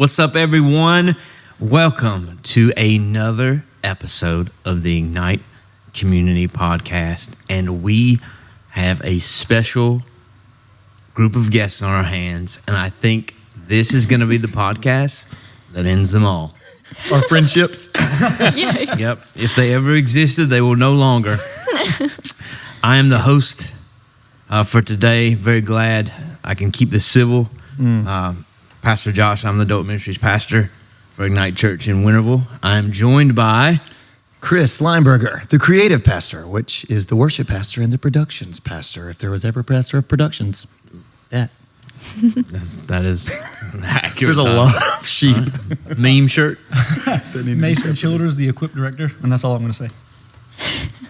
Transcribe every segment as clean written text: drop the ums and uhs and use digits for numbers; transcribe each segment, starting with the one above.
What's up, everyone? Welcome to another episode of the Ignite Community Podcast, and we have a special group of guests on our hands, and I think this is going to be the podcast that ends them all. Our friendships. Yes. Yep. If they ever existed, they will no longer. I am the host for today. Very glad I can keep this civil. Pastor Josh, I'm the Adult Ministries pastor for Ignite Church in Winterville. I am joined by Chris Leinberger, the creative pastor, which is the worship pastor and the productions pastor, if there was ever a pastor of productions. That is accurate. There's a lot of sheep. Meme shirt. Mason Childers, the equip director, and that's all I'm going to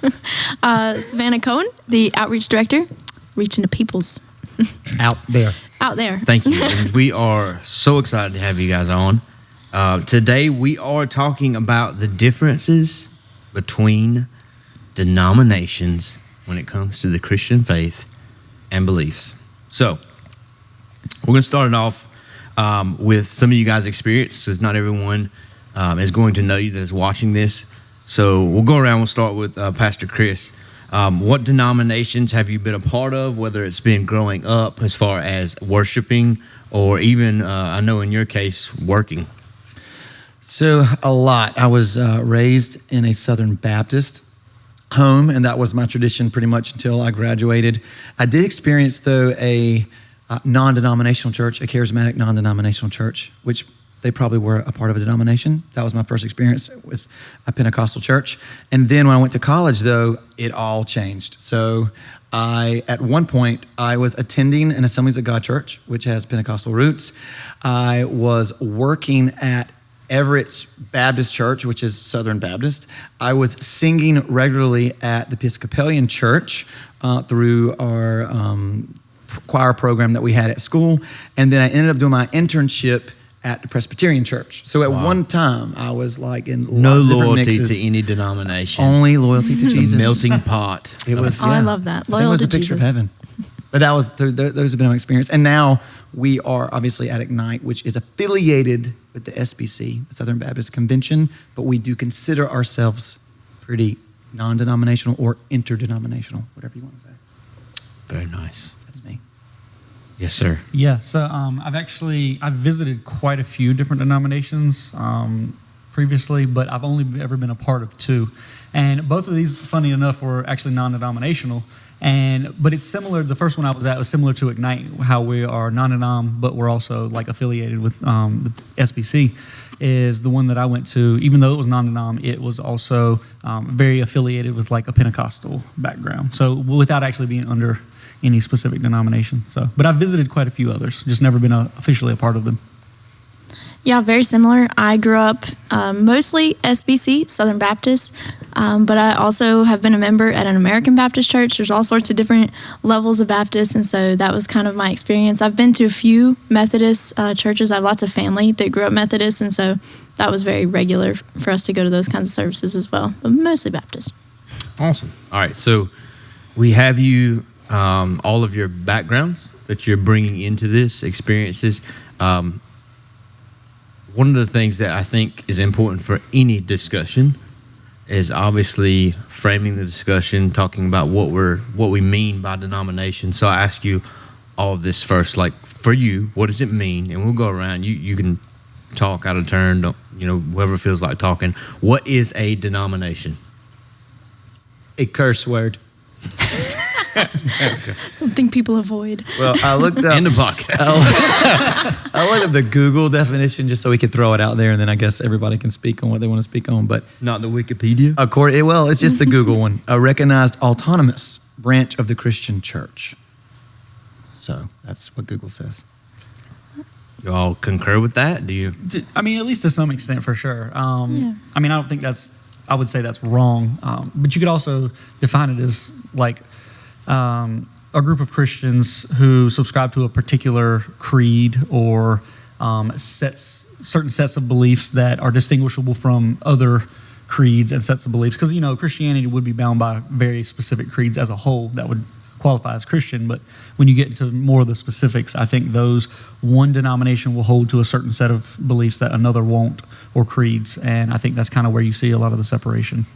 say. Savannah Cohen, the outreach director, reaching the peoples Out there. out there. Thank you. And we are so excited to have you guys on. Today we are talking about the differences between denominations when it comes to the Christian faith and beliefs. So we're going to start it off with some of you guys' experience, because not everyone is going to know you that is watching this. So we'll go around. We'll start with Pastor Chris. What denominations have you been a part of, whether it's been growing up as far as worshiping or even, I know in your case, working? So a lot. I was raised in a Southern Baptist home, and that was my tradition pretty much until I graduated. I did experience, though, a non-denominational church, a charismatic non-denominational church, which they probably were a part of a denomination. That was my first experience with a Pentecostal church. And then when I went to college, though, it all changed. So at one point, I was attending an Assemblies of God church, which has Pentecostal roots. I was working at Everett's Baptist Church, which is Southern Baptist. I was singing regularly at the Episcopalian Church through our choir program that we had at school. And then I ended up doing my internship at the Presbyterian Church. So at one time, I was like in No lots of different loyalty mixes. to any denomination. Only loyalty to A Jesus. melting pot. It was. Oh, I love that. I think it Loyal was to a picture Jesus. of heaven. But that was those have been my experience. And now we are obviously at Ignite, which is affiliated with the SBC, the Southern Baptist Convention, but we do consider ourselves pretty non-denominational or interdenominational, whatever you want to say. Very nice. That's me. Yes, sir. Yeah, so I've visited quite a few different denominations previously, but I've only ever been a part of two. And both of these, funny enough, were actually non-denominational. But it's similar. The first one I was at was similar to Ignite, how we are non-denom, but we're also like affiliated with the SBC. Is the one that I went to, even though it was non-denom, it was also very affiliated with like a Pentecostal background. So without actually being under any specific denomination. But I've visited quite a few others, just never been officially a part of them. Yeah, very similar. I grew up mostly SBC, Southern Baptist, but I also have been a member at an American Baptist church. There's all sorts of different levels of Baptist, and so that was kind of my experience. I've been to a few Methodist churches. I have lots of family that grew up Methodist, and so that was very regular for us to go to those kinds of services as well, but mostly Baptist. Awesome. All right, so we have you, all of your backgrounds that you're bringing into this, experiences. One of the things that I think is important for any discussion is obviously framing the discussion, talking about what we mean by denomination. So I ask you all of this first, like for you, what does it mean? And we'll go around. You can talk out of turn. Whoever feels like talking. What is a denomination? A curse word. Something people avoid. Well, I looked up. In the podcast. I looked up the Google definition just so we could throw it out there, and then I guess everybody can speak on what they want to speak on. But Not the Wikipedia? it's just the Google one. A recognized autonomous branch of the Christian church. So that's what Google says. You all concur with that? Do you? I mean, at least to some extent, for sure. Yeah. I mean, I would say that's wrong. But you could also define it as like a group of Christians who subscribe to a particular creed or certain sets of beliefs that are distinguishable from other creeds and sets of beliefs. Because, Christianity would be bound by very specific creeds as a whole that would qualify as Christian. But when you get into more of the specifics, I think those one denomination will hold to a certain set of beliefs that another won't, or creeds. And I think that's kind of where you see a lot of the separation.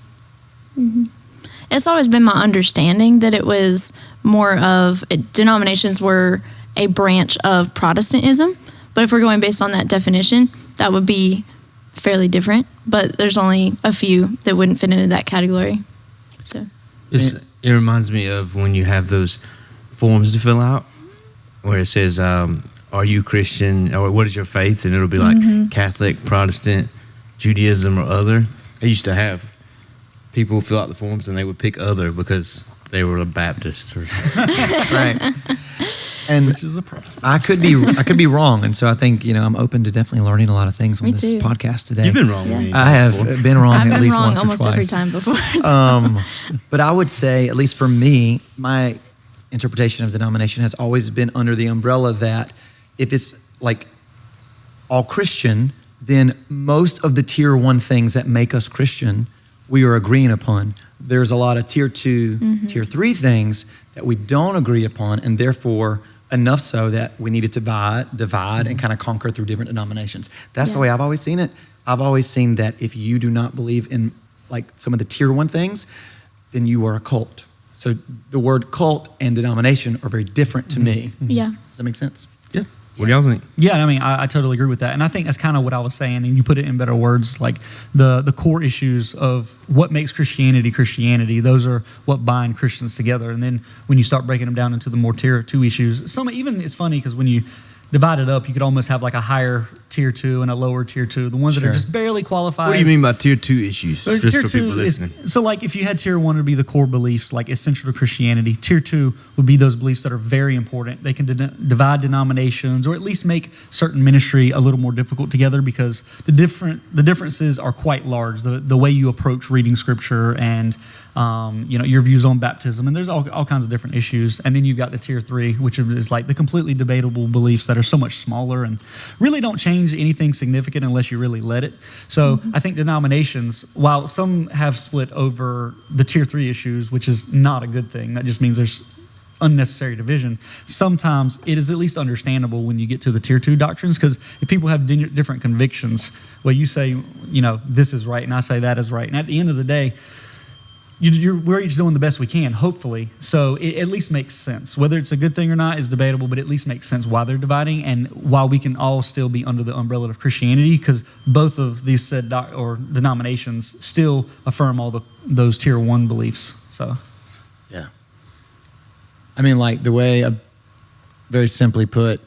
It's always been my understanding that it was more of denominations were a branch of Protestantism. But if we're going based on that definition, that would be fairly different. But there's only a few that wouldn't fit into that category. So It reminds me of when you have those forms to fill out where it says, are you Christian, or what is your faith? And it'll be like Catholic, Protestant, Judaism, or other. I used to have people fill out the forms and they would pick other because they were a Baptist. Or Right. And Which is a Protestant. I could be wrong, and so I think I'm open to definitely learning a lot of things on Me this too. podcast today. You've been wrong Yeah. with me. I have been wrong I've at been least wrong once almost or twice. every time before. So. But I would say, at least for me, my interpretation of denomination has always been under the umbrella that if it's like all Christian, then most of the tier 1 things that make us Christian, we are agreeing upon. There's a lot of tier 2, tier 3 things that we don't agree upon, and therefore enough so that we need to divide and kind of conquer through different denominations. That's the way I've always seen it. I've always seen that if you do not believe in like some of the tier 1 things, then you are a cult. So the word cult and denomination are very different to me. Yeah. Does that make sense? Yeah. What do y'all think? Yeah, I mean, I totally agree with that. And I think that's kind of what I was saying, and you put it in better words, like the core issues of what makes Christianity, those are what bind Christians together. And then when you start breaking them down into the more tier 2 issues, it's funny because when you divide it up, you could almost have like a higher tier 2 and a lower tier 2. The ones that are just barely qualified. What do you mean by tier 2 issues? So Just tier for 2 people listening. so like if you had tier 1 would be the core beliefs, like essential to Christianity. Tier 2 would be those beliefs that are very important. They can divide denominations, or at least make certain ministry a little more difficult together, because the differences are quite large. The way you approach reading scripture and your views on baptism, and there's all kinds of different issues. And then you've got the tier 3, which is like the completely debatable beliefs that are so much smaller and really don't change anything significant unless you really let it. So I think denominations, while some have split over the tier 3 issues, which is not a good thing, that just means there's unnecessary division. Sometimes it is at least understandable when you get to the tier 2 doctrines, because if people have different convictions, well, you say, this is right, and I say that is right. And at the end of the day, we're each doing the best we can, hopefully. So it at least makes sense. Whether it's a good thing or not is debatable, but it at least makes sense why they're dividing, and while we can all still be under the umbrella of Christianity, because both of these said denominations still affirm all those tier 1 beliefs. So, Yeah. I mean, like the way, very simply put,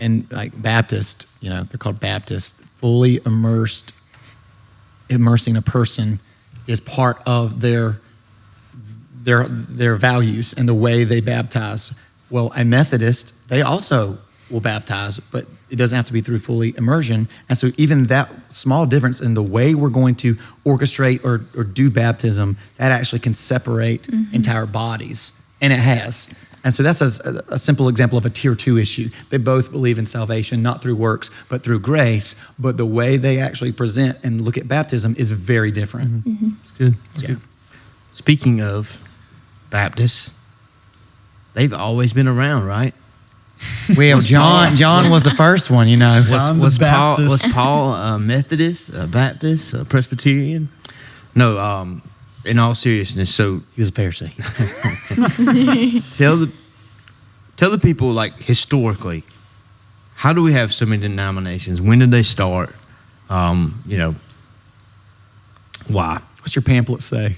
and like Baptist, they're called Baptist, fully immersing a person is part of their values and the way they baptize. Well, a Methodist, they also will baptize, but it doesn't have to be through fully immersion. And so even that small difference in the way we're going to orchestrate or do baptism, that actually can separate entire bodies. And it has. And so that's a simple example of a tier 2 issue. They both believe in salvation, not through works, but through grace. But the way they actually present and look at baptism is very different. It's good. It's good. Speaking of Baptists, they've always been around, right? Well, John was the first one, John Was the Baptist. Paul a Methodist, a Baptist, a Presbyterian? No, in all seriousness, so He was a Pharisee. tell the people, like, historically, how do we have so many denominations? When did they start? Why? What's your pamphlet say?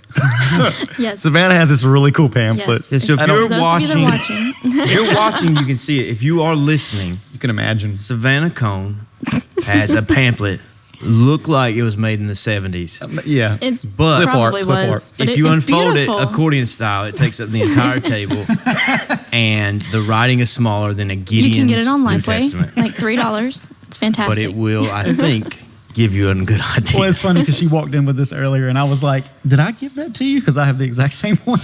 Yes. Savannah has this really cool pamphlet. Yes. So if For you're those of you that are watching, if you're watching, you can see it. If you are listening, You can imagine. Savannah Cone has a pamphlet. Looked like it was made in the 70s. Yeah. it's But- probably Clip art. was. But If you it's unfold beautiful. it accordion style, it takes up the entire table, and the writing is smaller than a Gideon's you can get it on New Lifeway, Testament. like $3. It's fantastic. But it will, I think, give you a good idea. Well, it's funny because she walked in with this earlier, and I was like, "Did I give that to you?" Because I have the exact same one.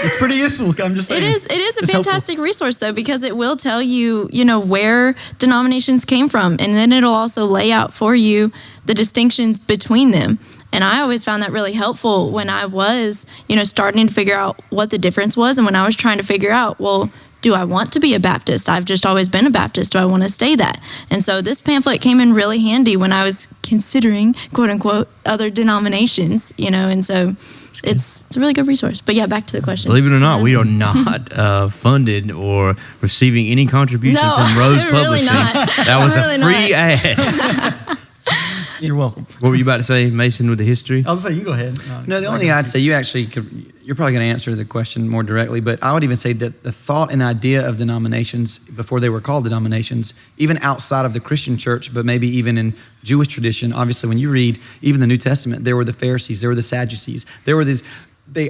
It's pretty useful. I'm just saying. It is a It's helpful. fantastic resource though, because it will tell you, where denominations came from, and then it'll also lay out for you the distinctions between them. And I always found that really helpful when I was, starting to figure out what the difference was. And when I was trying to figure out, well, do I want to be a Baptist? I've just always been a Baptist. Do I want to stay that? And so this pamphlet came in really handy when I was considering, quote unquote, other denominations, and so it's a really good resource. But yeah, back to the question. Believe it or not, we are not funded or receiving any contribution No, from Rose really Publishing. not. That was Really a free ad. You're welcome. What were you about to say, Mason, with the history? I was going to say, you go ahead. No, the only thing I'd say, you're probably going to answer the question more directly, but I would even say that the thought and idea of denominations before they were called denominations, even outside of the Christian church, but maybe even in Jewish tradition, obviously when you read even the New Testament, there were the Pharisees, there were the Sadducees, there were these, they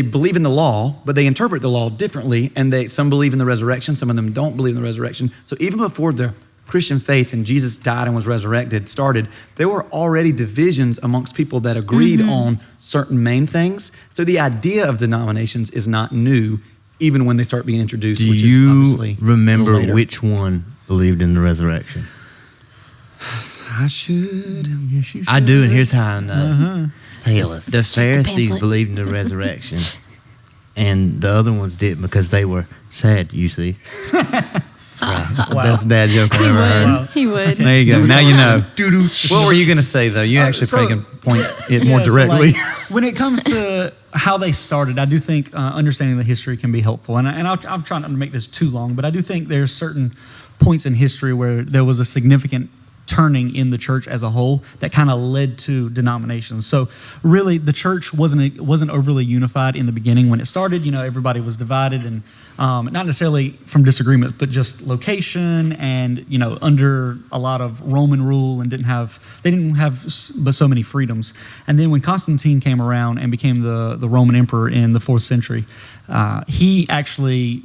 believe in the law, but they interpret the law differently, and some believe in the resurrection, some of them don't believe in the resurrection. So even before the Christian faith and Jesus died and was resurrected started, there were already divisions amongst people that agreed on certain main things. So the idea of denominations is not new, even when they start being introduced, Do which is you obviously remember later. which one believed in the resurrection? I should. Yes, you should. I do, and here's how I know. Taileth. The Pharisees pamphlet. believed in the resurrection, and the other ones didn't because they were sad, you see. That's the Wow. best dad joke I've He ever would. heard. Wow. He would. There you go. Now you know. What were you going to say, though? You actually so- probably can point it more Yeah, so, directly. when it comes to how they started, I do think understanding the history can be helpful. And I'm trying not to make this too long, but I do think there's certain points in history where there was a significant turning in the church as a whole that kind of led to denominations. So really, the church wasn't overly unified in the beginning. When it started, everybody was divided, and not necessarily from disagreements, but just location and under a lot of Roman rule, and they didn't have but so many freedoms. And then when Constantine came around and became the Roman emperor in the 4th century, he actually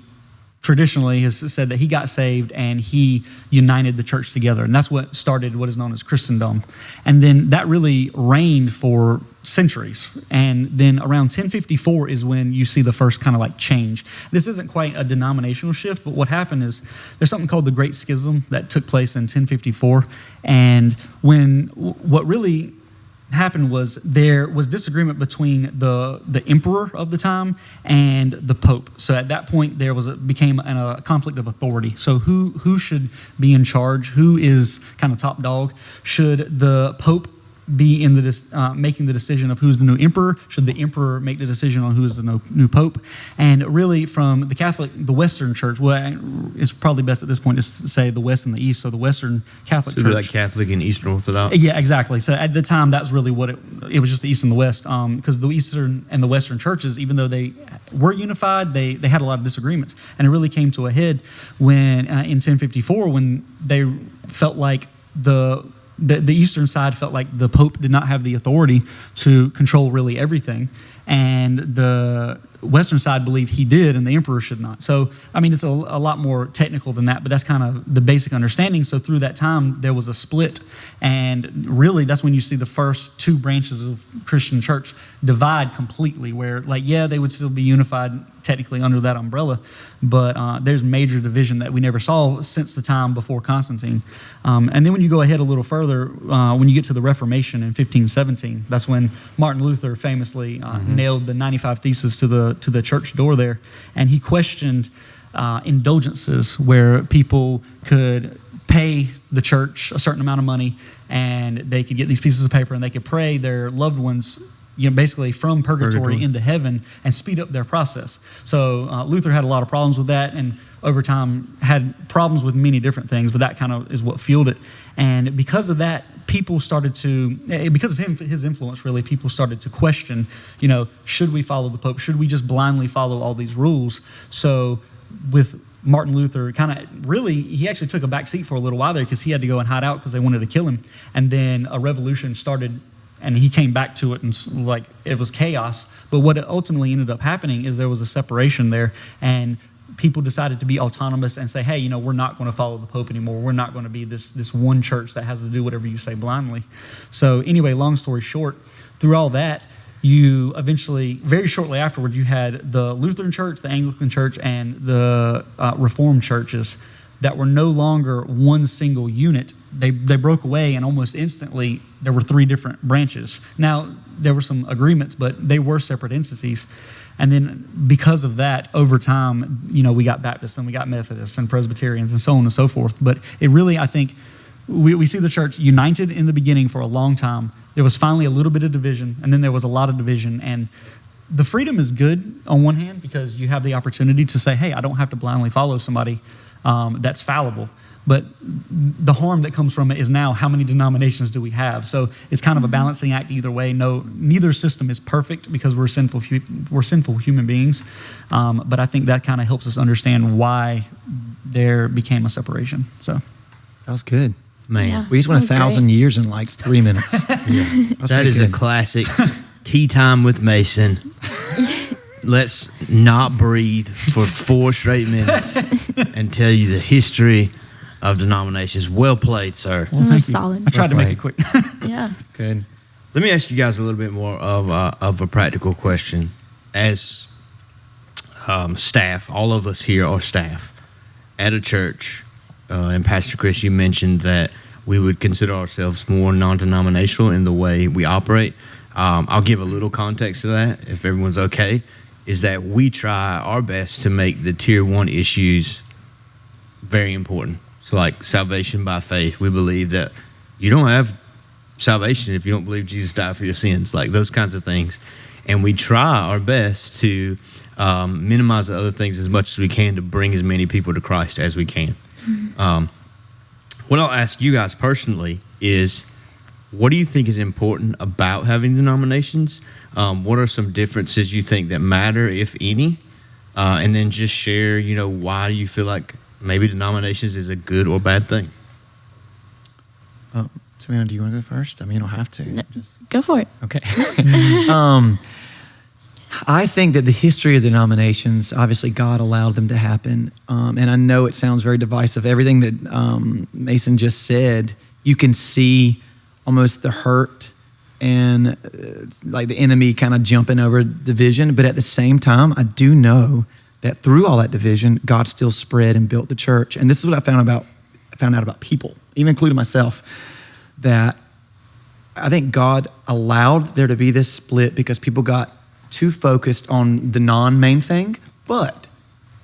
traditionally has said that he got saved and he united the church together. And that's what started what is known as Christendom. And then that really reigned for centuries. And then around 1054 is when you see the first kind of like change. This isn't quite a denominational shift, but what happened is there's something called the Great Schism that took place in 1054. And what really happened was there was disagreement between the emperor of the time and the pope. So at that point there became a conflict of authority. So who should be in charge? Who is kind of top dog? Should the pope be in making the decision of who's the new emperor? Should the emperor make the decision on who is the new pope? And really, from the Western church, well, it's probably best at this point is to say the West and the East. So the Western Catholic So Church, like Catholic and Eastern Orthodox. yeah, exactly. So at the time, that's really what it was, just the East and the West, because the Eastern and the Western churches, even though they were unified, they had a lot of disagreements, and it really came to a head when in 1054 when they felt like the Eastern side felt like the Pope did not have the authority to control really everything, and the Western side believed he did and the emperor should not. So, I mean, it's a lot more technical than that, but that's kind of the basic understanding. So through that time, there was a split, and really that's when you see the first two branches of Christian church divide completely, where they would still be unified technically under that umbrella, but there's major division that we never saw since the time before Constantine. And then when you go ahead a little further, when you get to the Reformation in 1517, that's when Martin Luther famously nailed the 95 Theses to the church door there, and he questioned indulgences where people could pay the church a certain amount of money and they could get these pieces of paper and they could pray their loved ones basically from purgatory into heaven and speed up their process. So Luther had a lot of problems with that, and over time had problems with many different things, but that kind of is what fueled it. And because of that, people started to, because of his influence really, people started to question, should we follow the Pope? Should we just blindly follow all these rules? So with Martin Luther, he actually took a back seat for a little while there because he had to go and hide out because they wanted to kill him. And then a revolution started, and he came back to it, and it was chaos. But what ultimately ended up happening is there was a separation there, and people decided to be autonomous and say, hey, we're not going to follow the Pope anymore. We're not going to be this one church that has to do whatever you say blindly. So anyway, long story short, through all that, you eventually, very shortly afterwards, you had the Lutheran Church, the Anglican Church, and the Reformed churches that were no longer one single unit. They broke away, and almost instantly there were 3 different branches. Now, there were some agreements, but they were separate entities. And then because of that, over time, we got Baptists and we got Methodists and Presbyterians and so on and so forth. But it really, I think, we see the church united in the beginning for a long time. There was finally a little bit of division, and then there was a lot of division. And the freedom is good on one hand because you have the opportunity to say, hey, I don't have to blindly follow somebody that's fallible. But the harm that comes from it is now how many denominations do we have? So it's kind of a balancing act either way. No, neither system is perfect because we're sinful human beings. But I think that kind of helps us understand why there became a separation. So that was good. Man, Yeah. We just went That was 1,000 years in like 3 minutes. that is a classic tea time with Mason. Let's not breathe for 4 straight minutes and tell you the history of denominations. Well played, sir. That was solid. I tried to make it quick. Yeah. That's good. Let me ask you guys a little bit more of a practical question. As staff, all of us here are staff at a church. And Pastor Chris, you mentioned that we would consider ourselves more non-denominational in the way we operate. I'll give a little context to that, if everyone's okay, is that we try our best to make the tier 1 issues very important. So like salvation by faith, we believe that you don't have salvation if you don't believe Jesus died for your sins, like those kinds of things. And we try our best to minimize the other things as much as we can to bring as many people to Christ as we can. What I'll ask you guys personally is, what do you think is important about having denominations? What are some differences you think that matter, if any? And then just share, why do you feel like maybe denominations is a good or bad thing? Savannah, do you want to go first? I mean, you don't have to. No, go for it. Okay. I think that the history of denominations, obviously God allowed them to happen. And I know it sounds very divisive. Everything that Mason just said, you can see almost the hurt and like the enemy kind of jumping over division. But at the same time, I do know that through all that division, God still spread and built the church. And this is what I found out about people, even including myself, that I think God allowed there to be this split because people got too focused on the non-main thing, but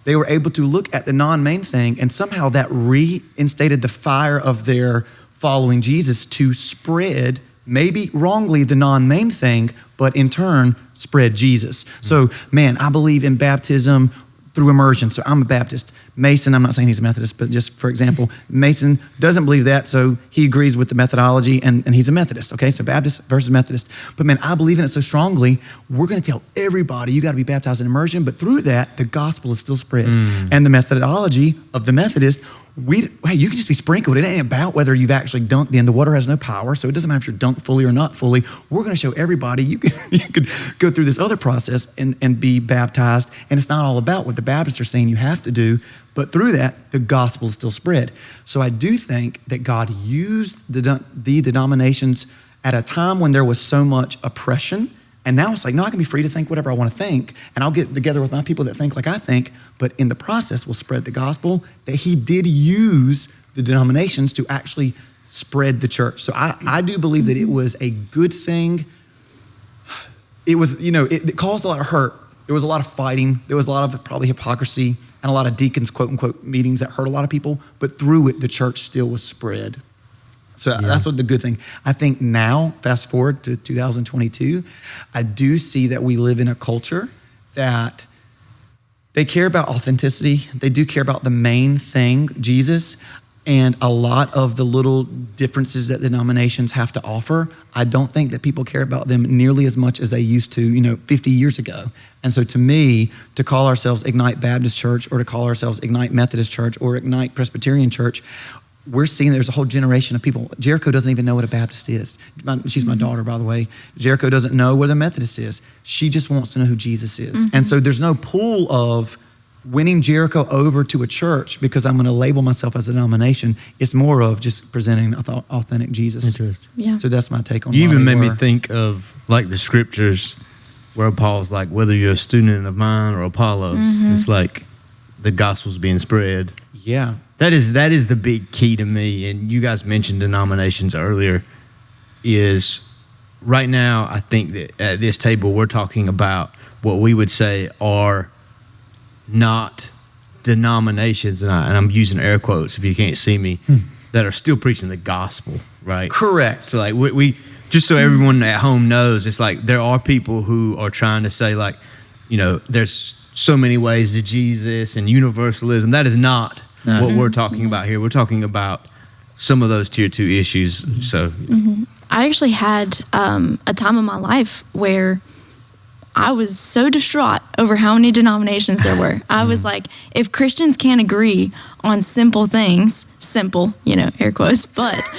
they were able to look at the non-main thing, and somehow that reinstated the fire of their following Jesus to spread, maybe wrongly, the non-main thing, but in turn spread Jesus. So, man, I believe in baptism through immersion. So I'm a Baptist. Mason, I'm not saying he's a Methodist, but just for example, Mason doesn't believe that, so he agrees with the methodology, and he's a Methodist, okay? So Baptist versus Methodist. But man, I believe in it so strongly, we're gonna tell everybody, you gotta be baptized in immersion, but through that, the gospel is still spread. And the methodology of the Methodist, you can just be sprinkled. It ain't about whether you've actually dunked in. The water has no power, so it doesn't matter if you're dunked fully or not fully. We're gonna show everybody you could go through this other process and be baptized, and it's not all about what the Baptists are saying you have to do, but through that, the gospel is still spread. So I do think that God used the denominations at a time when there was so much oppression. And now it's like, no, I can be free to think whatever I want to think. And I'll get together with my people that think like I think. But in the process, we'll spread the gospel. That he did use the denominations to actually spread the church. So I do believe that it was a good thing. It was, it caused a lot of hurt. There was a lot of fighting. There was a lot of probably hypocrisy and a lot of deacons, quote unquote, meetings that hurt a lot of people. But through it, the church still was spread. So that's what the good thing. I think now, fast forward to 2022, I do see that we live in a culture that they care about authenticity. They do care about the main thing, Jesus, and a lot of the little differences that denominations have to offer. I don't think that people care about them nearly as much as they used to, 50 years ago. And so to me, to call ourselves Ignite Baptist Church or to call ourselves Ignite Methodist Church or Ignite Presbyterian Church, we're seeing there's a whole generation of people. Jericho doesn't even know what a Baptist is. She's my daughter, by the way. Jericho doesn't know what a Methodist is. She just wants to know who Jesus is. And so there's no pull of winning Jericho over to a church because I'm going to label myself as a denomination. It's more of just presenting authentic Jesus. Interesting. Yeah. So that's my take on You why even they made me were. think of like the scriptures where Paul's like, whether you're a student of mine or Apollos, it's like the gospel's being spread. Yeah. That is the big key to me. And you guys mentioned denominations earlier. Is right now, I think that at this table we're talking about what we would say are not denominations, and I'm using air quotes if you can't see me, that are still preaching the gospel, right? Correct. So like we just so everyone at home knows, it's like there are people who are trying to say like, there's so many ways to Jesus and universalism. That is not what we're talking about here. We're talking about some of those tier 2 issues. So I actually had a time in my life where I was so distraught over how many denominations there were. I was like, if Christians can't agree on simple things, simple, air quotes, but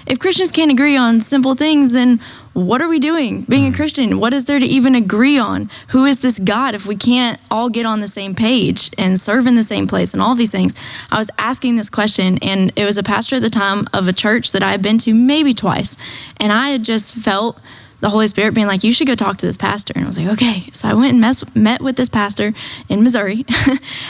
if Christians can't agree on simple things, then what are we doing being a Christian? What is there to even agree on? Who is this God if we can't all get on the same page and serve in the same place and all these things? I was asking this question, and it was a pastor at the time of a church that I had been to maybe twice, and I had just felt the Holy Spirit being like, you should go talk to this pastor. And I was like, okay. So I went and met with this pastor in Missouri.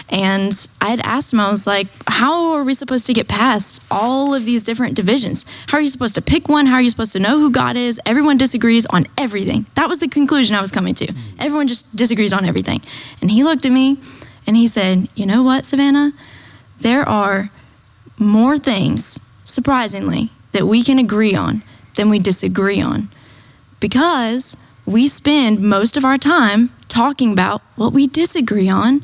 And I had asked him, I was like, how are we supposed to get past all of these different divisions? How are you supposed to pick one? How are you supposed to know who God is? Everyone disagrees on everything. That was the conclusion I was coming to. Everyone just disagrees on everything. And he looked at me and he said, you know what, Savannah? There are more things, surprisingly, that we can agree on than we disagree on. Because we spend most of our time talking about what we disagree on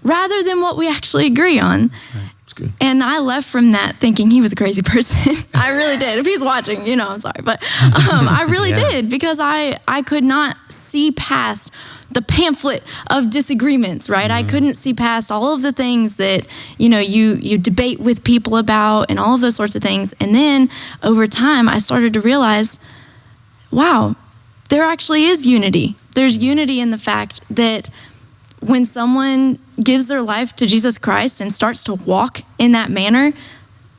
rather than what we actually agree on. right. That's good. And I left from that thinking he was a crazy person. I really did. If he's watching, I'm sorry. But I really did, because I could not see past the pamphlet of disagreements, right? I couldn't see past all of the things that, you debate with people about and all of those sorts of things. And then over time, I started to realize, wow, there actually is unity. There's unity in the fact that when someone gives their life to Jesus Christ and starts to walk in that manner,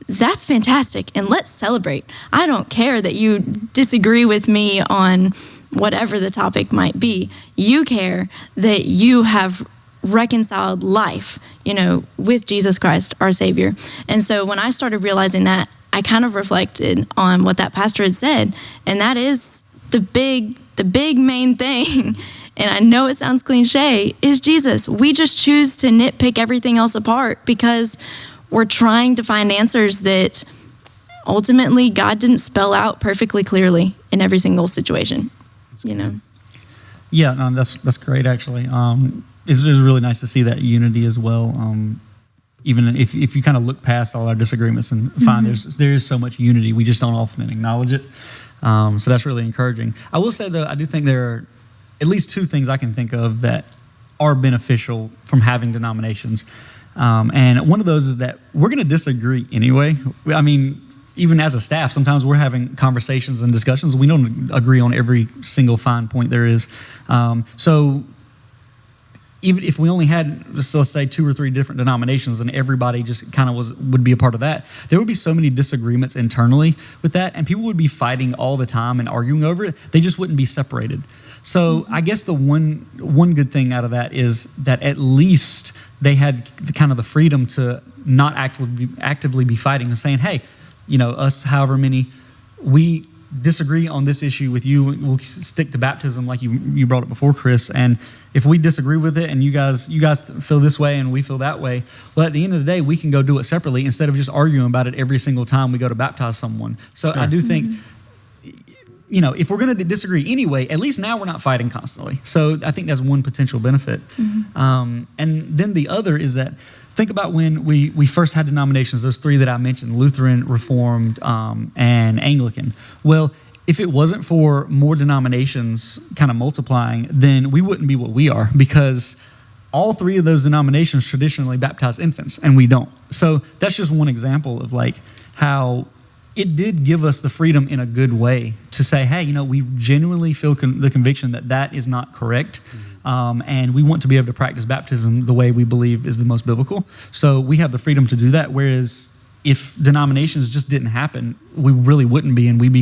that's fantastic. And let's celebrate. I don't care that you disagree with me on whatever the topic might be. You care that you have reconciled life, with Jesus Christ, our Savior. And so when I started realizing that, I kind of reflected on what that pastor had said, and that is the big main thing. And I know it sounds cliche, is Jesus. We just choose to nitpick everything else apart because we're trying to find answers that ultimately God didn't spell out perfectly clearly in every single situation. Yeah, no, that's great actually. It's really nice to see that unity as well. Even if you kind of look past all our disagreements and find there is so much unity, we just don't often acknowledge it. So that's really encouraging. I will say, though, I do think there are at least 2 things I can think of that are beneficial from having denominations. And one of those is that we're going to disagree anyway. I mean, even as a staff, sometimes we're having conversations and discussions. We don't agree on every single fine point there is. So even if we only had, let's say, 2 or 3 different denominations and everybody just kind of would be a part of that, there would be so many disagreements internally with that, and people would be fighting all the time and arguing over it. They just wouldn't be separated. So I guess the one good thing out of that is that at least they had the freedom to not actively be fighting and saying, hey, us however many, we disagree on this issue with you, we'll stick to baptism like you brought it before, Chris, and if we disagree with it and you guys feel this way and we feel that way, well, at the end of the day, we can go do it separately instead of just arguing about it every single time we go to baptize someone. So sure. I do think, if we're going to disagree anyway, at least now we're not fighting constantly. So I think that's one potential benefit. And then the other is that, think about when we first had denominations, those 3 that I mentioned, Lutheran, Reformed, and Anglican. Well, if it wasn't for more denominations kind of multiplying, then we wouldn't be what we are, because all 3 of those denominations traditionally baptize infants, and we don't. So that's just one example of how it did give us the freedom in a good way to say, hey, we genuinely feel the conviction that is not correct. And we want to be able to practice baptism the way we believe is the most biblical. So we have the freedom to do that, whereas if denominations just didn't happen, we really wouldn't be, and we'd be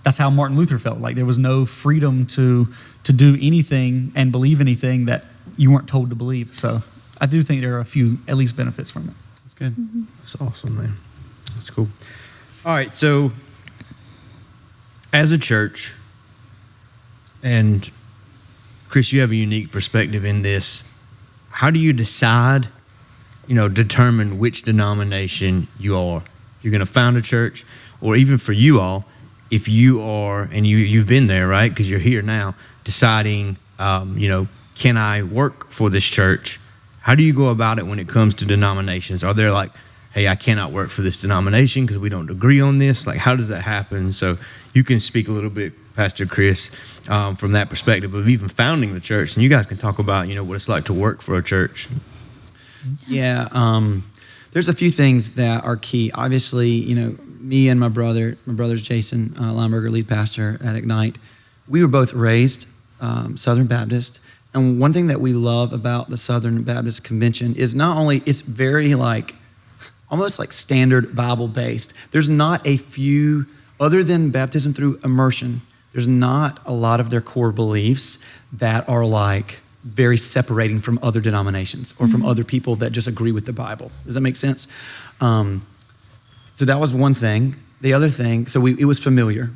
that's how Martin Luther felt. Like there was no freedom to do anything and believe anything that you weren't told to believe. So I do think there are a few, at least, benefits from it. That's good. That's awesome, man. That's cool. All right, so as a church, and Chris, you have a unique perspective in this. How do you decide, determine which denomination you are? If you're going to found a church, or even for you all, if you are, and you've been there, right? Because you're here now, deciding, can I work for this church? How do you go about it when it comes to denominations? Are there like, hey, I cannot work for this denomination because we don't agree on this? Like, how does that happen? So you can speak a little bit, Pastor Chris, from that perspective of even founding the church. And you guys can talk about, what it's like to work for a church. Yeah, there's a few things that are key. Obviously, me and my brother's Jason Leinberger, lead pastor at Ignite, we were both raised Southern Baptist. And one thing that we love about the Southern Baptist Convention is not only, it's very almost like standard Bible based. There's not a few, other than baptism through immersion, there's not a lot of their core beliefs that are very separating from other denominations or from other people that just agree with the Bible. Does that make sense? So that was one thing. The other thing, it was familiar.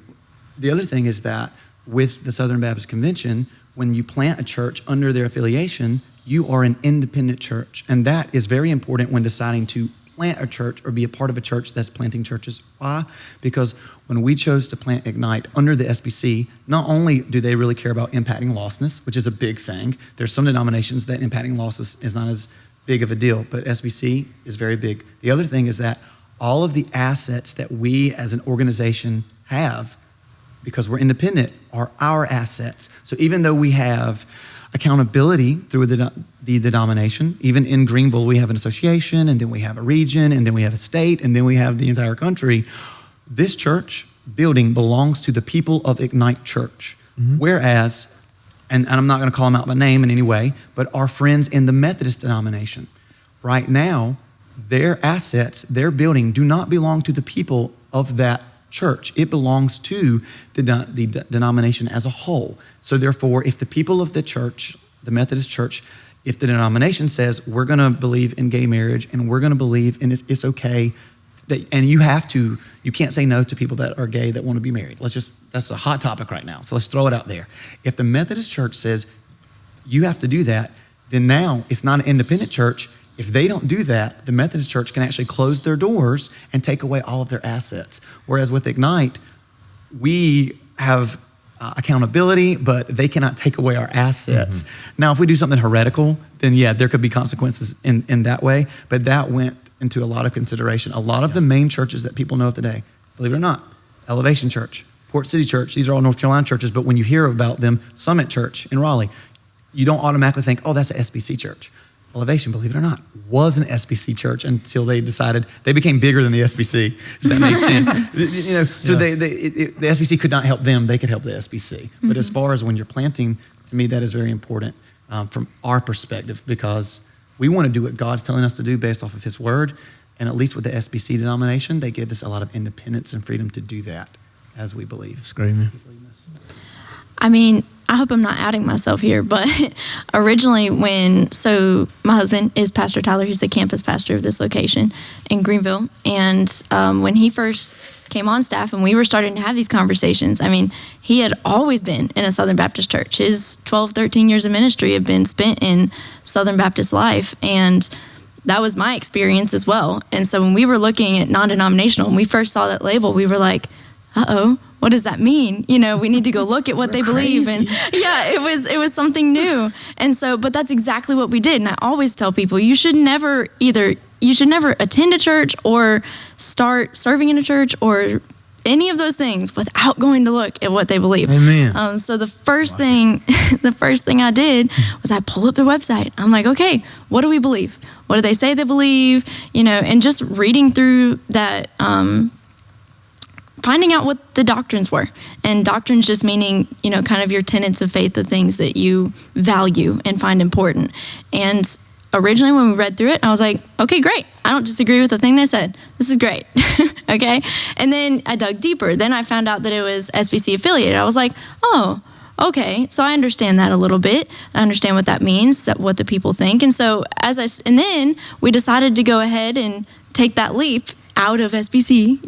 The other thing is that with the Southern Baptist Convention, when you plant a church under their affiliation, you are an independent church. And that is very important when deciding to plant a church or be a part of a church that's planting churches. Why? Because when we chose to plant Ignite under the SBC, not only do they really care about impacting lostness, which is a big thing. There's some denominations that impacting losses is not as big of a deal, but SBC is very big. The other thing is that all of the assets that we as an organization have, because we're independent, are our assets. So even though we have accountability through the denomination, even in Greenville, we have an association, and then we have a region, and then we have a state, and then we have the entire country. This church building belongs to the people of Ignite Church. Whereas, and I'm not going to call them out by name in any way, but our friends in the Methodist denomination, right now, their assets, their building, do not belong to the people of that church. It belongs to the denomination as a whole. So therefore, if the people of the church, the Methodist church, if the denomination says we're going to believe in gay marriage and we're going to believe in it's okay, and you can't say no to people that are gay that want to be married. That's a hot topic right now. So let's throw it out there. If the Methodist church says you have to do that, then now it's not an independent church. If they don't do that, the Methodist church can actually close their doors and take away all of their assets. Whereas with Ignite, we have accountability, but they cannot take away our assets. Now, if we do something heretical, then yeah, there could be consequences in that way. But that went into a lot of consideration. A lot of the main churches that people know of today, believe it or not, Elevation Church, Port City Church, these are all North Carolina churches, but when you hear about them, Summit Church in Raleigh, you don't automatically think, oh, that's an SBC church. Elevation, believe it or not, was an SBC church until they decided they became bigger than the SBC. If that makes sense, So the SBC could not help them; they could help the SBC. But as far as when you're planting, to me, that is very important from our perspective because we want to do what God's telling us to do based off of His Word, and at least with the SBC denomination, they give us a lot of independence and freedom to do that as we believe. That's great, man. I mean, I hope I'm not outing myself here, but originally my husband is Pastor Tyler. He's the campus pastor of this location in Greenville. And when he first came on staff and we were starting to have these conversations, I mean, he had always been in a Southern Baptist church. His 12, 13 years of ministry had been spent in Southern Baptist life. And that was my experience as well. And so when we were looking at non-denominational, when we first saw that label, we were like, uh-oh. What does that mean? We need to go look at what they believe. And yeah, it was something new. And so, but that's exactly what we did. And I always tell people, you should never attend a church or start serving in a church or any of those things without going to look at what they believe. Amen. So the first thing I did was I pulled up their website. I'm like, okay, what do we believe? What do they say they believe? And just reading through that, finding out what the doctrines were. And doctrines just meaning, kind of your tenets of faith, the things that you value and find important. And originally when we read through it, I was like, okay, great. I don't disagree with the thing they said. This is great. Okay. And then I dug deeper. Then I found out that it was SBC affiliated. I was like, oh, okay, so I understand that a little bit. I understand what that means, that what the people think. And so and then we decided to go ahead and take that leap out of SBC,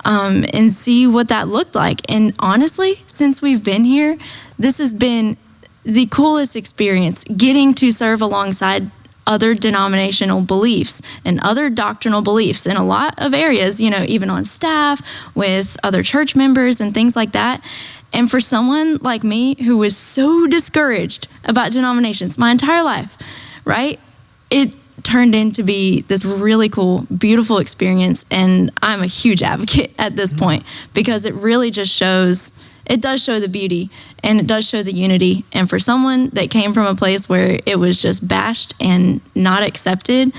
and see what that looked like. And honestly, since we've been here, this has been the coolest experience, getting to serve alongside other denominational beliefs and other doctrinal beliefs in a lot of areas, even on staff, with other church members and things like that. And for someone like me who was so discouraged about denominations my entire life, right? It turned into be this really cool, beautiful experience. And I'm a huge advocate at this point, because it really just it does show the beauty, and it does show the unity. And for someone that came from a place where it was just bashed and not accepted,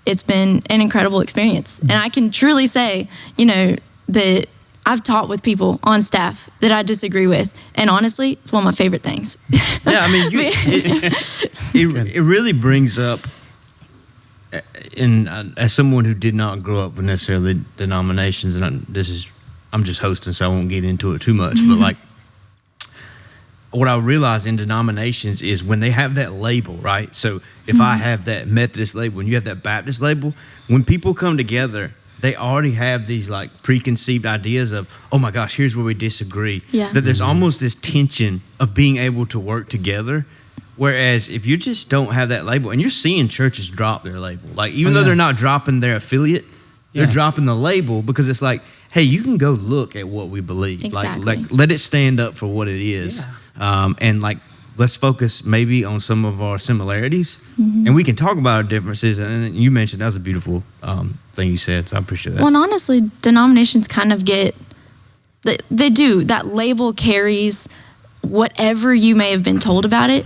it's been an incredible experience. And I can truly say, that I've taught with people on staff that I disagree with. And honestly, it's one of my favorite things. Yeah, I mean, it really brings up, and as someone who did not grow up with necessarily denominations, and I'm just hosting, so I won't get into it too much, but like, what I realize in denominations is when they have that label, right? So if I have that Methodist label and you have that Baptist label, when people come together, they already have these like preconceived ideas of, oh my gosh, here's where we disagree. Yeah. That there's almost this tension of being able to work together. Whereas if you just don't have that label, and you're seeing churches drop their label, like even though they're not dropping their affiliate, they're dropping the label, because it's like, hey, you can go look at what we believe. Exactly. Like let it stand up for what it is. Yeah. And like, let's focus maybe on some of our similarities, and we can talk about our differences. And you mentioned that was a beautiful thing you said, so I appreciate that. Well, and honestly, denominations kind of they do. That label carries whatever you may have been told about it.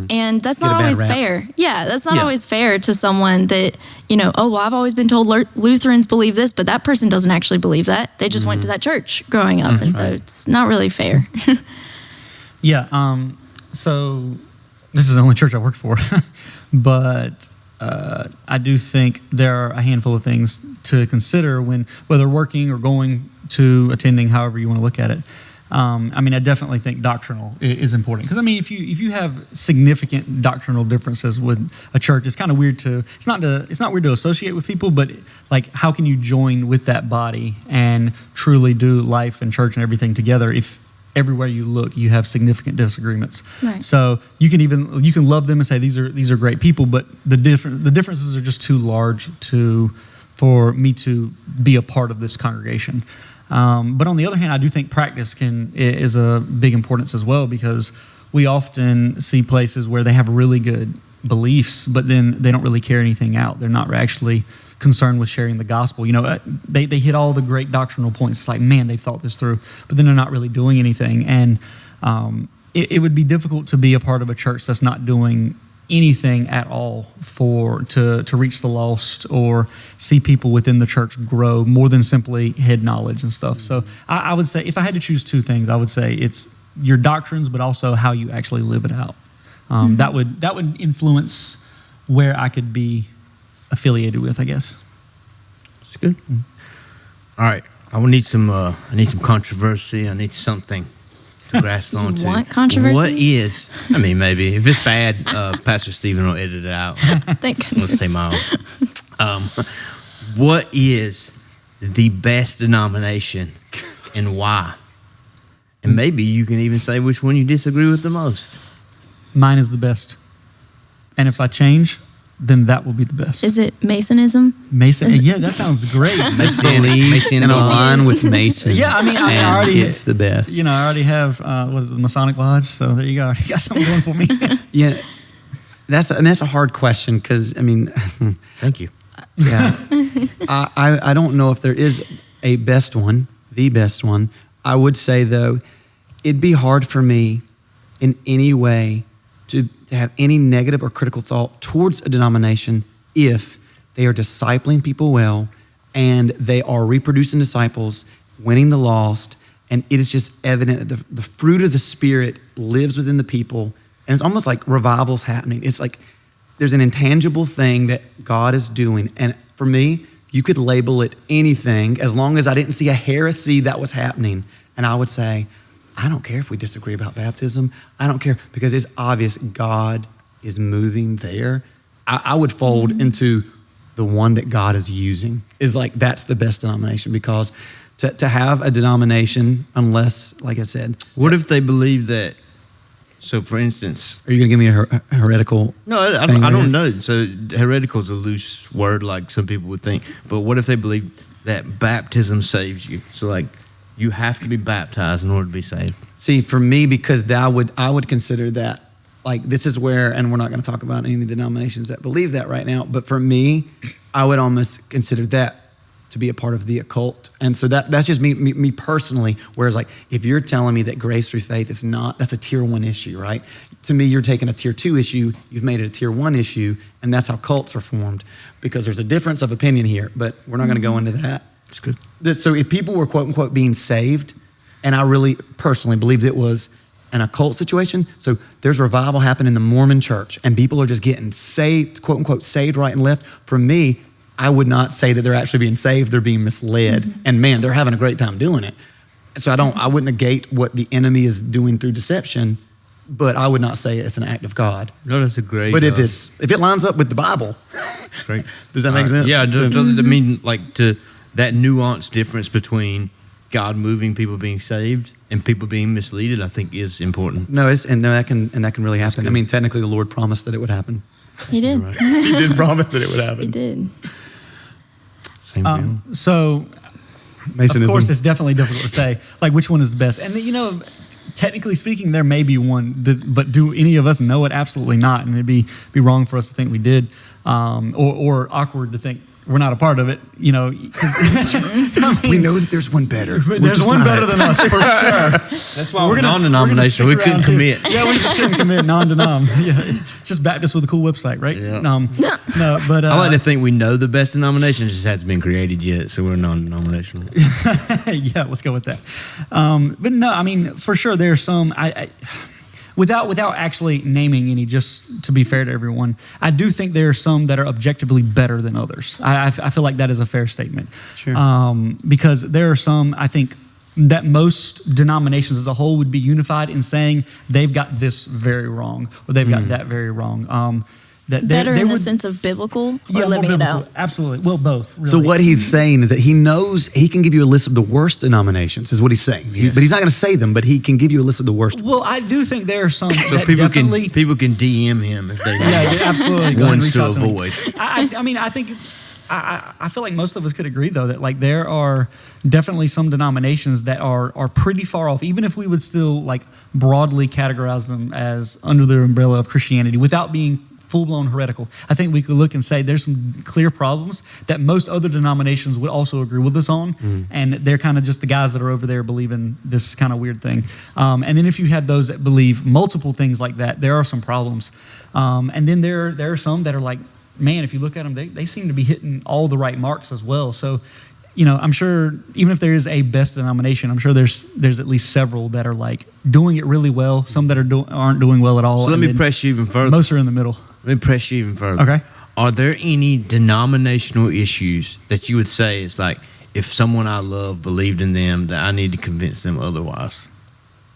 And that's not always fair. Yeah, that's not always fair to someone that, oh, well, I've always been told Lutherans believe this, but that person doesn't actually believe that. They just went to that church growing up. And so it's not really fair. Yeah. So this is the only church I work for, but I do think there are a handful of things to consider whether working or going to attending, however you want to look at it. I definitely think doctrinal is important, because if you have significant doctrinal differences with a church, it's kind of weird it's not weird to associate with people, but like, how can you join with that body and truly do life and church and everything together if everywhere you look you have significant disagreements? Right. So you can love them and say these are great people, but the differences are just too large for me to be a part of this congregation. But on the other hand, I do think practice is a big importance as well, because we often see places where they have really good beliefs, but then they don't really carry anything out. They're not actually concerned with sharing the gospel. They hit all the great doctrinal points. It's like, man, they've thought this through, but then they're not really doing anything. And it would be difficult to be a part of a church that's not doing anything at all to reach the lost or see people within the church grow more than simply head knowledge and stuff. So I would say, if I had to choose two things, I would say it's your doctrines, but also how you actually live it out. That would influence where I could be affiliated with, I guess. That's good. All right, I need some controversy. I need something to grasp onto. Want controversy? What is? Maybe if it's bad, Pastor Stephen will edit it out. Thank goodness. Let's say my own. What is the best denomination and why? And maybe you can even say which one you disagree with the most. Mine is the best, and if I change, then that will be the best. Is it Masonism? Mason? Yeah, that sounds great. Mason and align with Mason. Yeah, I already, it's the best. I already have what is it, the Masonic Lodge. So there you go. I already got something going for me. Yeah, that's a hard question, because thank you. Yeah, I don't know if there is a best one, the best one. I would say though, it'd be hard for me in any way to have any negative or critical thought towards a denomination if they are discipling people well, and they are reproducing disciples, winning the lost, and it is just evident that the fruit of the Spirit lives within the people, and it's almost like revival's happening. It's like there's an intangible thing that God is doing, and for me, you could label it anything as long as I didn't see a heresy that was happening, and I would say, I don't care if we disagree about baptism. I don't care, because it's obvious God is moving there. I would fold into the one that God is using. Is like, that's the best denomination, because to have a denomination, unless, like I said. What if they believe that? So, for instance, Are you going to give me a heretical? no, I don't know. So, heretical is a loose word, like some people would think. But what if they believe that baptism saves you? So, like, you have to be baptized in order to be saved. See, for me, because I would consider that, like, this is where, and we're not going to talk about any denominations that believe that right now, but for me, I would almost consider that to be a part of the occult. And so that's just me personally. Whereas, like, if you're telling me that grace through faith is not, that's a tier 1 issue, right? To me, you're taking a tier 2 issue, you've made it a tier 1 issue, and that's how cults are formed, because there's a difference of opinion here, but we're not going to go into that. It's good. So if people were, quote unquote, being saved, and I really personally believed it was an occult situation, so there's revival happening in the Mormon church, and people are just getting saved, quote unquote, saved right and left. For me, I would not say that they're actually being saved, they're being misled. And man, they're having a great time doing it. So I wouldn't negate what the enemy is doing through deception, but I would not say it's an act of God. No, that's a great. But if it lines up with the Bible, great. Does that make sense? Yeah, I mean, like, to that nuanced difference between God moving people being saved and people being misleaded, I think is important. that can really happen. I mean, technically, the Lord promised that it would happen. He did. Right. He did promise that it would happen. He did. Same deal. So, Masonism. of course, it's definitely difficult to say, like, which one is the best. And, technically speaking, there may be one, but do any of us know it? Absolutely not. And it'd be wrong for us to think we did, or awkward to think we're not a part of it, 'cause we know that there's one better. There's one better than us, for sure. That's why we're non-denominational. We couldn't commit. Yeah, we just couldn't commit non-denom. Yeah, it's just Baptist with a cool website, right? Yeah. No, but I like to think we know the best denomination, just hasn't been created yet, so we're non-denominational. yeah, let's go with that. But no, I mean, for sure, there are some. Without actually naming any, just to be fair to everyone, I do think there are some that are objectively better than others. I feel like that is a fair statement. Sure. Because there are some, I think, that most denominations as a whole would be unified in saying they've got this very wrong, or they've got that very wrong. That Better in the sense of biblical, or living it out? Absolutely. Well, both. Really. So what he's saying is that he knows he can give you a list of the worst denominations, is what he's saying. Yes. But he's not going to say them, but he can give you a list of the worst ones. Well, I do think there are some So that people definitely... can DM him if they Yeah, absolutely. Go ahead and ones reach to out me. avoid. I mean, I think I feel like most of us could agree, though, that like there are definitely some denominations that are pretty far off, even if we would still like broadly categorize them as under the umbrella of Christianity without being full-blown heretical. I think we could look and say there's some clear problems that most other denominations would also agree with us on, and they're kind of just the guys that are over there believing this kind of weird thing. And then if you have those that believe multiple things like that, there are some problems. And then there are some that are like, man, if you look at them, they seem to be hitting all the right marks as well. So, I'm sure even if there is a best denomination, I'm sure there's at least several that are like doing it really well, some that aren't doing well at all. So let me press you even further. Most are in the middle. Let me press you even further. Okay. Are there any denominational issues that you would say it's like, if someone I love believed in them, that I need to convince them otherwise?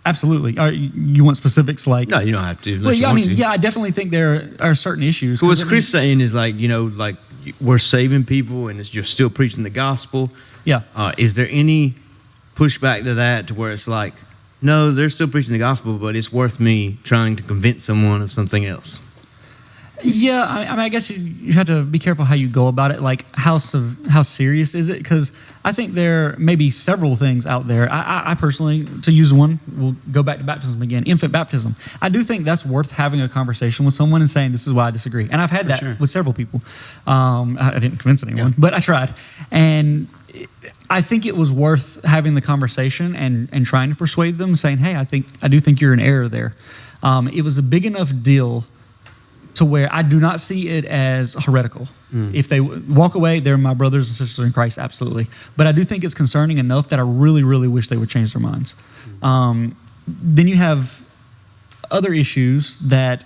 Absolutely. You want specifics like? No, you don't have to. Well, Unless yeah, you want to. I definitely think there are certain issues. So what Chris saying is like, like we're saving people and you're still preaching the gospel. Yeah. Is there any pushback to that, to where it's like, no, they're still preaching the gospel, but it's worth me trying to convince someone of something else? Yeah, I mean, I guess you have to be careful how you go about it. Like, how serious is it? Because I think there may be several things out there. I personally, to use one, we'll go back to baptism again, infant baptism. I do think that's worth having a conversation with someone and saying, this is why I disagree. And I've had that with several people. I didn't convince anyone, but I tried. And I think it was worth having the conversation and trying to persuade them, saying, hey, I do think you're in error there. It was a big enough deal to where I do not see it as heretical. If they walk away, they're my brothers and sisters in Christ, absolutely. But I do think it's concerning enough that I really, really wish they would change their minds. Then you have other issues that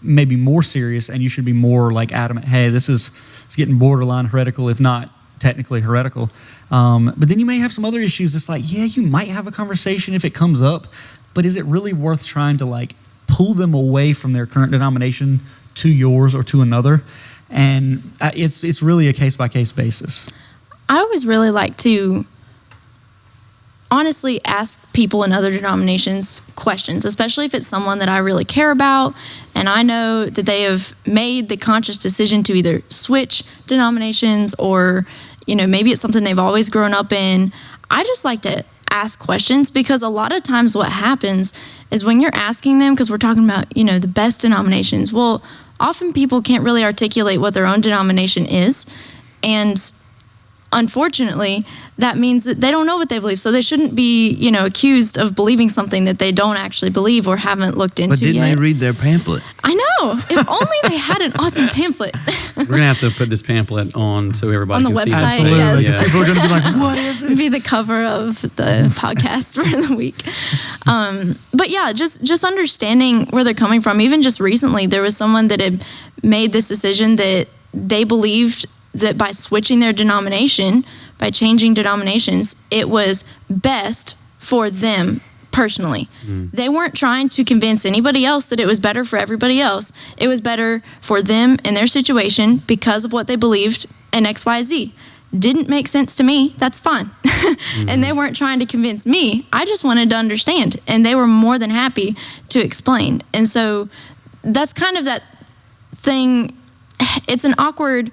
may be more serious, and you should be more like adamant, hey, it's getting borderline heretical, if not technically heretical. But then you may have some other issues. It's like, yeah, you might have a conversation if it comes up, but is it really worth trying to like pull them away from their current denomination to yours or to another? And it's really a case-by-case basis. I always really like to honestly ask people in other denominations questions, especially if it's someone that I really care about and I know that they have made the conscious decision to either switch denominations or, you know, maybe it's something they've always grown up in. I just like to ask questions because a lot of times what happens is when you're asking them, because we're talking about, you know, the best denominations, well, often people can't really articulate what their own denomination is. And unfortunately, that means that they don't know what they believe. So they shouldn't be, you know, accused of believing something that they don't actually believe or haven't looked into But didn't yet. they read their pamphlet? I know. If only they had an awesome pamphlet. We're going to have to put this pamphlet on so everybody On the can see website, this. Absolutely. yes. Yeah. People are going to be like, what is it? Be the cover of the podcast for the week. But yeah, just understanding where they're coming from. Even just recently, there was someone that had made this decision that they believed that by switching their denomination, by changing denominations, it was best for them personally. They weren't trying to convince anybody else that it was better for everybody else. It was better for them and their situation because of what they believed in XYZ. Didn't make sense to me, that's fine. And they weren't trying to convince me. I just wanted to understand. And they were more than happy to explain. And so that's kind of that thing. It's an awkward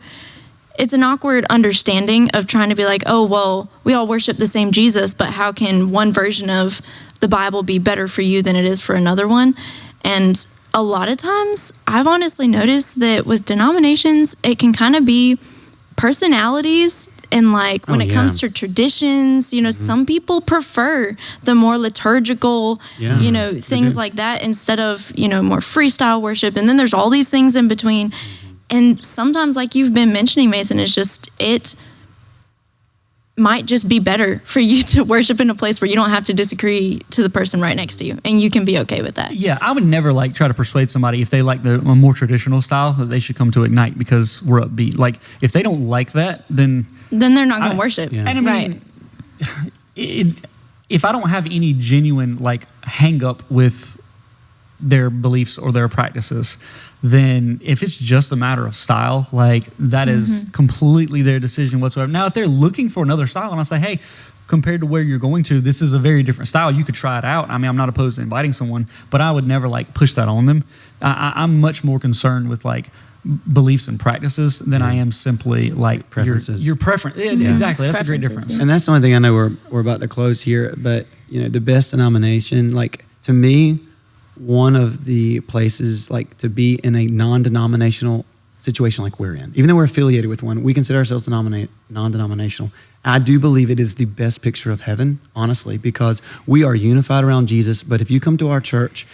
understanding of trying to be like, oh, well, we all worship the same Jesus, but how can one version of the Bible be better for you than it is for another one? And a lot of times I've honestly noticed that with denominations, it can kind of be personalities. And like when it comes to traditions, you know, some people prefer the more liturgical, you know, things like that instead of, you know, more freestyle worship. And then there's all these things in between. And sometimes, like you've been mentioning, Mason, it might just be better for you to worship in a place where you don't have to disagree to the person right next to you, and you can be okay with that. Yeah, I would never like try to persuade somebody if they like the a more traditional style that they should come to Ignite because we're upbeat. Like if they don't like that, then Then they're not going to worship. Yeah. And I mean, if I don't have any genuine like hang up with their beliefs or their practices, then if it's just a matter of style, like that is completely their decision whatsoever. Now, if they're looking for another style and I say, hey, compared to where you're going to, this is a very different style, you could try it out. I mean, I'm not opposed to inviting someone, but I would never like push that on them. I'm much more concerned with like beliefs and practices than I am simply like Preferences. Your preference. Yeah, exactly. That's a great Preferences, difference. yeah. And that's the only thing I know we're about to close here. But, you know, the best denomination, like to me, one of the places like to be in a non-denominational situation like we're in, even though we're affiliated with one, we consider ourselves non-denominational. I do believe it is the best picture of heaven, honestly, because we are unified around Jesus. But if you come to our church,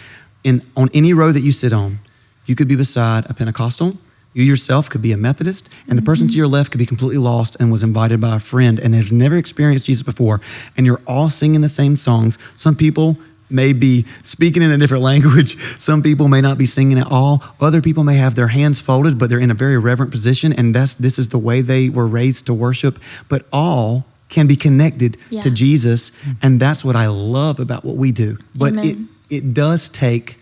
on any row that you sit on, you could be beside a Pentecostal. You yourself could be a Methodist, and the person to your left could be completely lost and was invited by a friend and has never experienced Jesus before. And you're all singing the same songs. Some people may be speaking in a different language. Some people may not be singing at all. Other people may have their hands folded, but they're in a very reverent position, and this is the way they were raised to worship. But all can be connected to Jesus, and that's what I love about what we do. But it does take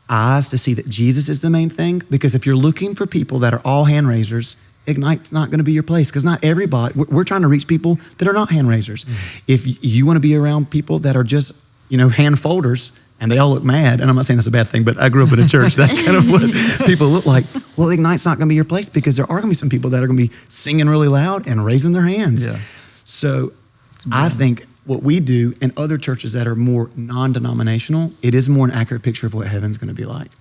eyes to see that Jesus is the main thing, because if you're looking for people that are all hand raisers, Ignite's not going to be your place, because not everybody, we're trying to reach people that are not hand raisers. If you want to be around people that are just, you know, hand folders and they all look mad, and I'm not saying that's a bad thing, but I grew up in a church, that's kind of what people look like. Well, Ignite's not going to be your place, because there are going to be some people that are going to be singing really loud and raising their hands. Yeah. So I think what we do in other churches that are more non-denominational, it is more an accurate picture of what heaven's going to be like.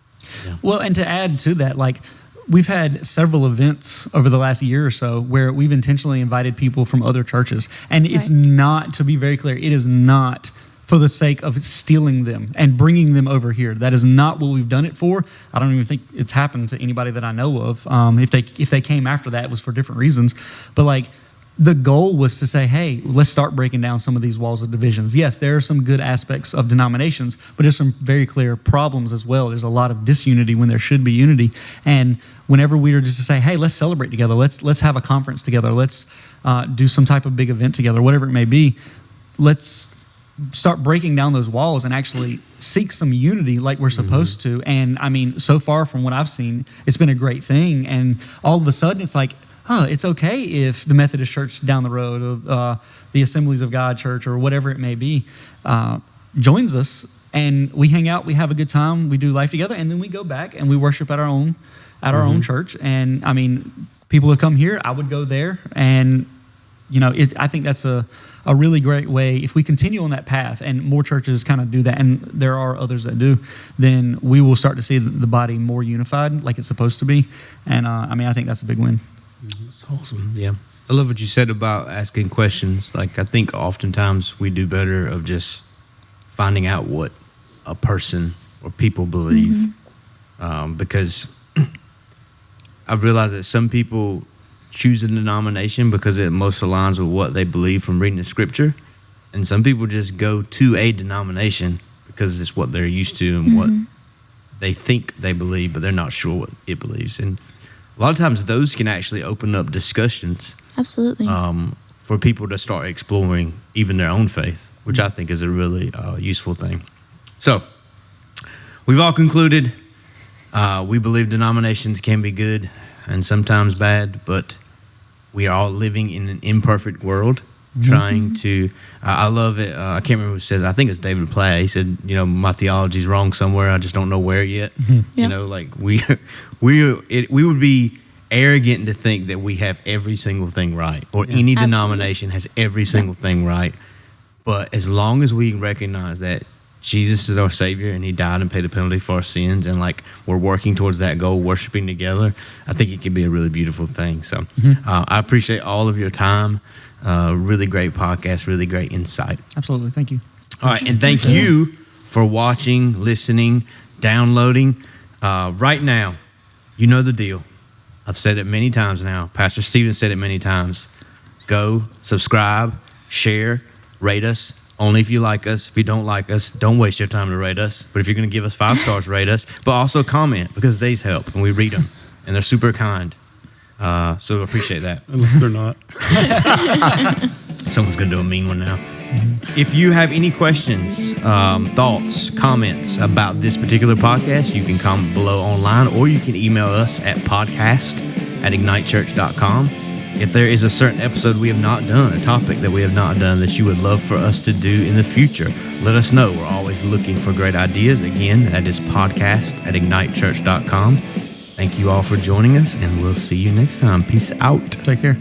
Well, and to add to that, like we've had several events over the last year or so where we've intentionally invited people from other churches. And it's not, to be very clear, it is not for the sake of stealing them and bringing them over here. That is not what we've done it for. I don't even think it's happened to anybody that I know of. If they came after that, it was for different reasons. But like the goal was to say, hey, let's start breaking down some of these walls of divisions. Yes, there are some good aspects of denominations, but there's some very clear problems as well. There's a lot of disunity when there should be unity. And whenever we are just to say, hey, let's celebrate together, let's have a conference together, let's do some type of big event together, whatever it may be. Let's start breaking down those walls and actually seek some unity like we're supposed to. And I mean, so far from what I've seen, it's been a great thing. And all of a sudden it's like, it's okay if the Methodist Church down the road, or the Assemblies of God Church, or whatever it may be, joins us, and we hang out, we have a good time, we do life together, and then we go back and we worship at our own church. And I mean, people have come here, I would go there, and I think that's a really great way. If we continue on that path, and more churches kind of do that, and there are others that do, then we will start to see the body more unified, like it's supposed to be. And I think that's a big win. That's awesome. Yeah. I love what you said about asking questions. Like, I think oftentimes we do better of just finding out what a person or people believe. Because I've realized that some people choose a denomination because it most aligns with what they believe from reading the scripture. And some people just go to a denomination because it's what they're used to and what they think they believe, but they're not sure what it believes. And a lot of times those can actually open up discussions. Absolutely. For people to start exploring even their own faith, which I think is a really useful thing. So, we've all concluded we believe denominations can be good and sometimes bad, but we are all living in an imperfect world, trying to, I love it, I can't remember who says, I think it's David Platt. He said, my theology's wrong somewhere, I just don't know where yet. Like we would be arrogant to think that we have every single thing right, or any denomination has every single thing right. But as long as we recognize that Jesus is our Savior and He died and paid a penalty for our sins, and like we're working towards that goal, worshiping together, I think it can be a really beautiful thing. So I appreciate all of your time. Really great podcast, really great insight. Absolutely. Thank you. All right. And thank you for watching, listening, downloading. Right now, you know the deal. I've said it many times now. Pastor Stephen said it many times. Go, subscribe, share, rate us. Only if you like us. If you don't like us, don't waste your time to rate us. But if you're going to give us 5 stars, rate us. But also comment, because these help and we read them. And they're super kind. So appreciate that. Unless they're not. Someone's going to do a mean one now. If you have any questions, thoughts, comments about this particular podcast, you can comment below online, or you can email us at podcast@ignitechurch.com. If there is a certain episode we have not done, a topic that we have not done that you would love for us to do in the future, let us know. We're always looking for great ideas. Again, that is podcast@ignitechurch.com. Thank you all for joining us, and we'll see you next time. Peace out. Take care.